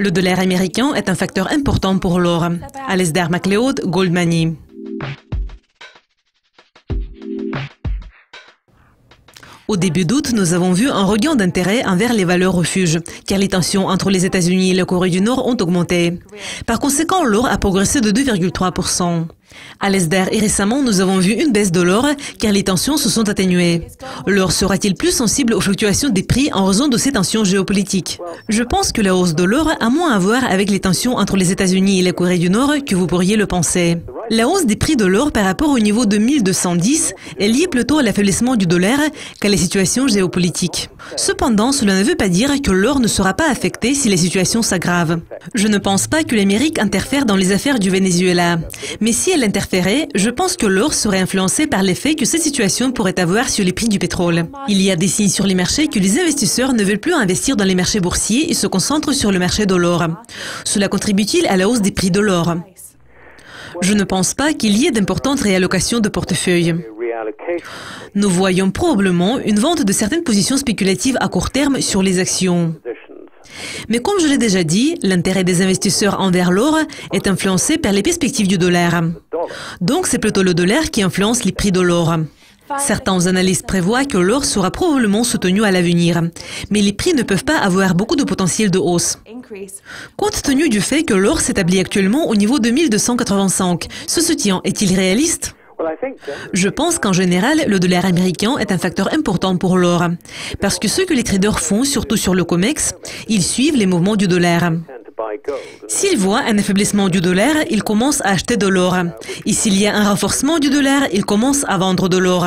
Le dollar américain est un facteur important pour l'or. Alasdair MacLeod, Gold Money. Au début d'août, nous avons vu un regain d'intérêt envers les valeurs refuges, car les tensions entre les États-Unis et la Corée du Nord ont augmenté. Par conséquent, l'or a progressé de 2,3%. Alasdair et récemment, nous avons vu une baisse de l'or, car les tensions se sont atténuées. L'or sera-t-il plus sensible aux fluctuations des prix en raison de ces tensions géopolitiques? Je pense que la hausse de l'or a moins à voir avec les tensions entre les États-Unis et la Corée du Nord que vous pourriez le penser. La hausse des prix de l'or par rapport au niveau de 1210 est liée plutôt à l'affaiblissement du dollar qu'à la situation géopolitique. Cependant, cela ne veut pas dire que l'or ne sera pas affecté si la situation s'aggrave. Je ne pense pas que l'Amérique interfère dans les affaires du Venezuela. Mais si elle interférait, je pense que l'or serait influencé par l'effet que cette situation pourrait avoir sur les prix du pétrole. Il y a des signes sur les marchés que les investisseurs ne veulent plus investir dans les marchés boursiers et se concentrent sur le marché de l'or. Cela contribue-t-il à la hausse des prix de l'or? Je ne pense pas qu'il y ait d'importantes réallocations de portefeuille. Nous voyons probablement une vente de certaines positions spéculatives à court terme sur les actions. Mais comme je l'ai déjà dit, l'intérêt des investisseurs envers l'or est influencé par les perspectives du dollar. Donc c'est plutôt le dollar qui influence les prix de l'or. Certains analystes prévoient que l'or sera probablement soutenu à l'avenir, mais les prix ne peuvent pas avoir beaucoup de potentiel de hausse. Compte tenu du fait que l'or s'établit actuellement au niveau de 1285, ce soutien est-il réaliste? Je pense qu'en général, le dollar américain est un facteur important pour l'or, parce que ce que les traders font, surtout sur le COMEX, ils suivent les mouvements du dollar. S'ils voient un affaiblissement du dollar, ils commencent à acheter de l'or. Et s'il y a un renforcement du dollar, ils commencent à vendre de l'or.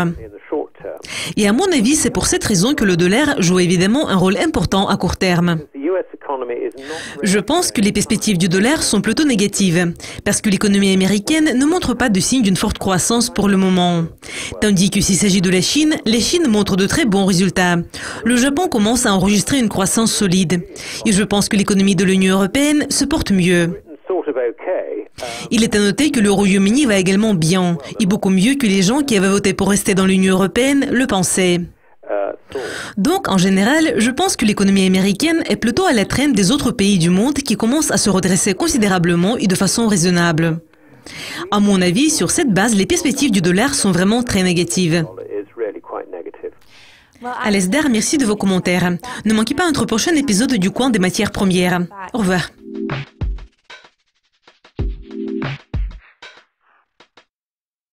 Et à mon avis, c'est pour cette raison que le dollar joue évidemment un rôle important à court terme. Je pense que les perspectives du dollar sont plutôt négatives, parce que l'économie américaine ne montre pas de signe d'une forte croissance pour le moment. Tandis que s'il s'agit de la Chine montre de très bons résultats. Le Japon commence à enregistrer une croissance solide. Et je pense que l'économie de l'Union européenne se porte mieux. Il est à noter que le Royaume-Uni va également bien, et beaucoup mieux que les gens qui avaient voté pour rester dans l'Union européenne le pensaient. Donc, en général, je pense que l'économie américaine est plutôt à la traîne des autres pays du monde qui commencent à se redresser considérablement et de façon raisonnable. À mon avis, sur cette base, les perspectives du dollar sont vraiment très négatives. Alasdair, merci de vos commentaires. Ne manquez pas notre prochain épisode du coin des matières premières. Au revoir.